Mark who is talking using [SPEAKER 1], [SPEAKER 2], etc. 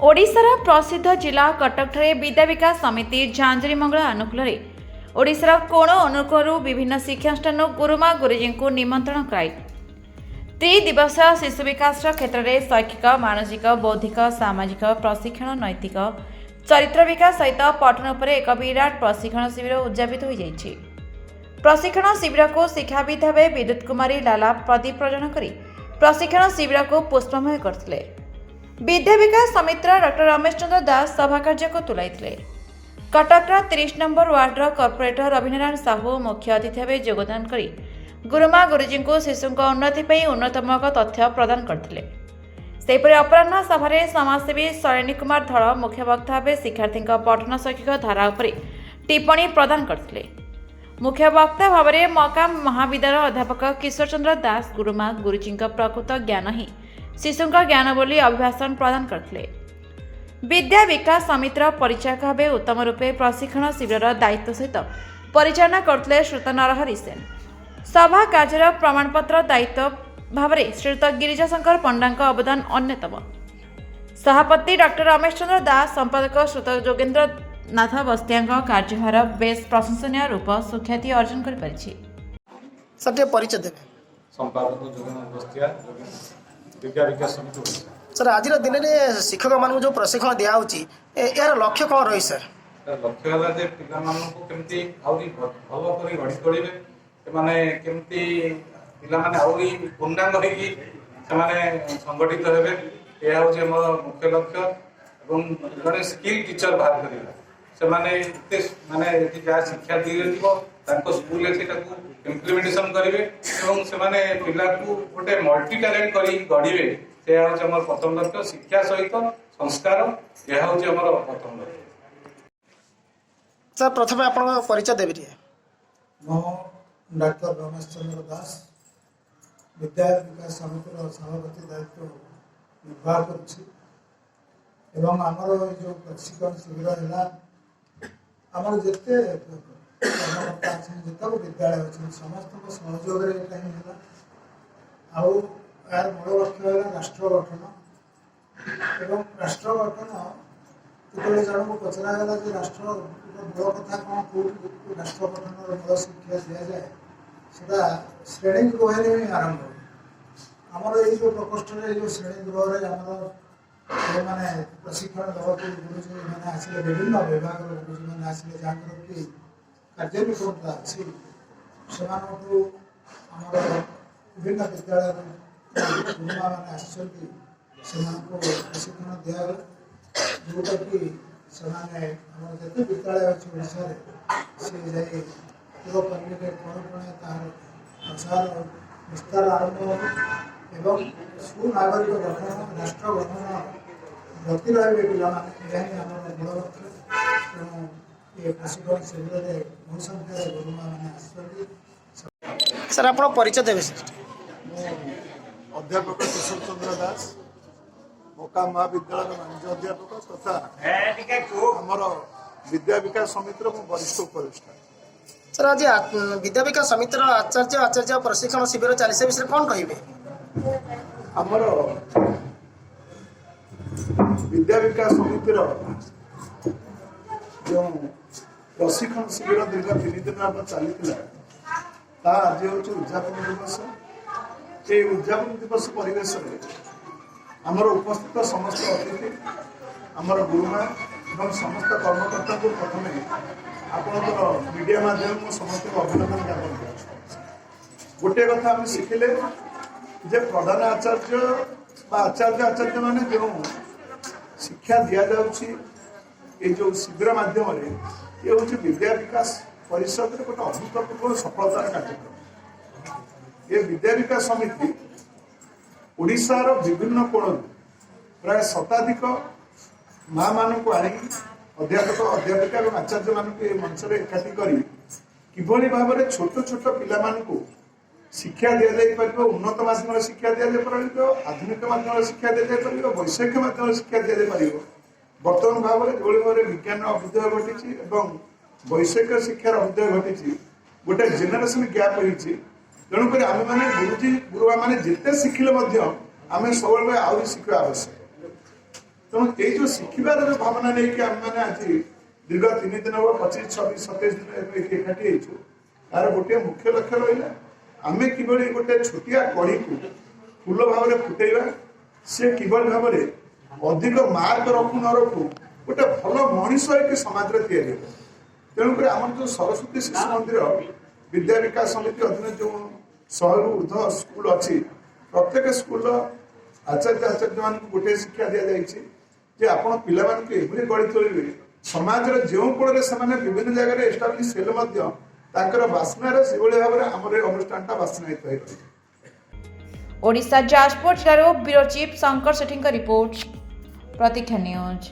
[SPEAKER 1] ओडिशार प्रसिद्ध जिला कटक विद्या विकास समिति झांझरी मंगला अनुकूल ओडिशार कोण अनुकूल विभिन्न शिक्षानुष्ठान गुरुमा गुरुजी को निमंत्रण कराई 3 दिवसीय शिशु विकास क्षेत्र में शैक्षिक मानसिक बौद्धिक सामाजिक प्रशिक्षण नैतिक चरित्र विकास सहित पठन पर एक विराट प्रशिक्षण शिविर उद्यापित हो जाइछि। प्रशिक्षण शिविर को शिक्षाविद भाव विद्युत कुमारी लाला प्रदीप प्रज्वलन कर प्रशिक्षण शिविर को पुष्पमय करथिले। विद्या विकास समिति डॉक्टर रमेश चंद्र दास सभा कार्य को तुलाई। कटक 30 नंबर वार्डर कॉर्पोरेटर अभिनारायण साहू मुख्य अतिथि भाव योगदान कर गुरुमा गुरुजी को शिशु उन्नति पर उन्नतमूलक तथ्य प्रदान करथिले। सेपरि अपराह्न सभारे समाजसेवी शरणी कुमार धड़ मुख्य वक्ता भाव शिक्षार्थी पठन शैक्षिक धारा उपर टिप्पणी प्रदान करथिले। मुख्य वक्ता भाव में मकाम महाविद्यालय अध्यापक किशोर चंद्र दास गुरुमा गुरुजी प्रकृत ज्ञान ही शिशु ज्ञान बोली अभिभाषण प्रदान करथिले। विद्या विकास समितिर परिचायक भाव उत्तम रूपे प्रशिक्षण शिविर दायित्व सहित परिचालना करथिले श्रीयुत नरहरि सेन। सभा कार्यर प्रमाणपत्र दायित्व भाव में श्रीयुत गिरिजाशंकर पंडा अवदान अन्यतम। सभापति डॉक्टर रमेश चंद्र दास संपादक श्रीयुत जोगेन्द्र नाथ बस्तिया कार्यभार बेस प्रशंसनीय रूप सुख्याति अर्जन कर
[SPEAKER 2] परिचय देवे
[SPEAKER 3] संपादक जोगेन्द्र बस्तिया विद्या विकास समिति।
[SPEAKER 2] सर आज दिन में शिक्षक मान जो प्रशिक्षण दिया यार लक्ष्य कौन रही सर?
[SPEAKER 3] लक्ष्य है जे पिला मानकु केमती आउरी भलो करी गढी तोड़िबे माने केमती पिला माने आउरी पूर्णांग होई से माने संगठित हेबे ए होजे मोर मुख्य लक्ष्य एवं जने स्किल टीचर बाहर करिबा से माने इते माने एति जा शिक्षा दियजिबो ताको स्कूल ले सेटाकू इम्प्लीमेंटेशन करिवे एवं से माने पिला को गोटे मल्टी टैलेंट करी गढिबे से होजे मोर प्रथम लक्ष्य। शिक्षा सहित संस्कार यह होजे मोर प्रथम लक्ष्य।
[SPEAKER 2] सर प्रथम आप परिचय देवी।
[SPEAKER 4] मो डॉक्टर रमेश चंद्र दास विद्या विकास समितिर सभापति दायित्व निर्वाह करमर जो प्रशिक्षण शिविर है आमर जिते कर्मकर्ता जितक विद्यालय अच्छे समस्त सहयोग यार मूल लक्ष्य है राष्ट्र गठन एवं राष्ट्र गठन जो जन को पचरागला राष्ट्र मूल कथा कौन कौट राष्ट्र गठन मूल शिक्षा दि जाए सीटा श्रेणी गृह ही आरंभ आमर ये जो प्रकोष्ठ जो श्रेणी गृह आमर जो मैंने प्रशिक्षण देवाक गुरुजी मैंने आसिले विभिन्न विभाग गुरुजी मैंने आसिले जहाँ कि कार्यक्रमता अच्छी से विभिन्न विद्यालय गुरुमा मैंने प्रशिक्षण दिगला जोटा कि जिते विद्यालय अच्छे ओडार सी जाए पूर्व कम्युनिकेट कौन तार प्रचार विस्तार आरंभ एवं सुनागरिक गठन राष्ट्र गठन गति रही पे मूल लक्ष्य। तेणु ये प्रशिक्षण शिविर में बहुत संख्या गुरुमा मैंने
[SPEAKER 2] सर आप परिचय देवे सर?
[SPEAKER 4] अध्यापक किशोर चंद्र दास मोकाम महाविद्यालय वाणिज्य अध्यापक तथा आमर विद्या विकास समितिर वरिष्ठ उपदेष्टा।
[SPEAKER 2] सर आज विद्या विकास समितिर आचार्य प्रशिक्षण शिविर चली से विषय कौन कहे?
[SPEAKER 4] आमर विद्या विकास समितिर जो प्रशिक्षण शिविर दीर्घ 3 दिन हम चली आज हूँ उद्यापन दिवस। ये उद्यापन दिवस परिवेश आमर उपस्थित समस्त अतिथि आमर गुरुमा और समस्त कर्मकर्ता को प्रथम आपंकर मीडिया माध्यम समस्त अभिनंदन ज्ञापन कर गोटे कथा आम शिखिले जे प्रधान आचार्य आचार्य मैंने जो शिक्षा दि जाऊँगी जो शिविर माध्यम ये हूँ विद्या विकास परिषद गोटे अभूतपूर्व सफलतार कार्यक्रम। ये विद्या विकास समिति ओडिशार विभिन्न कोण प्राय शताधिक माँ मान को आनी अध्यापक अध्यापिका और आचार्य मान मंच में एकाठी कर किभली भाव में छोट छोट पिला शिक्षा दि जापर उन्नत माध्यम शिक्षा दि जापर आधुनिक माध्यम शिक्षा दि जापर वैषयिक माध्यम शिक्षा दि जापर बर्तमान भाव में जो भाव में विज्ञान अभ्युदय घटी वैषयिक शिक्षार अभ्युदय घटी गोटे जेनेरेशन गैप रही तेणुक आम मैंने गुरुजी गुरुआ मैंने जिते शिखिले आम सब आहरी शिखा आवश्यक। तेणु ये जो शिखार जो भावना नहीं कि आम मैंने आज दीर्घ 3 दिन हम 25, 26, 27 दिन एकाठी तार गोटे मुख्य लक्ष्य रहा आम कि गोटे छोटिया कड़ी को फूल भाव फुटेवा सी कि भाव अधिक मार्क रखु न रखु गोटे भल मनीष समाज में तेणुक आम जो सरस्वती शिशु मंदिर विद्या विकास समिति अधीन जो 100 रु ऊर्ध्व स्कूल अच्छी प्रत्येक स्कूल आचार्य मान गोटे शिक्षा दि जाए आपण पिला एभली गढ़ी तोलिबे समाज जो कोण से विभिन्न जगह एस्टाब्लिश हेले बासनार से भाव में आम अनुष्ठान बासनायित हो
[SPEAKER 1] ओडिशा जाजपुर जिलार ब्यूरो चीफ शंकर सेठी रिपोर्ट प्रतीक्षा न्यूज।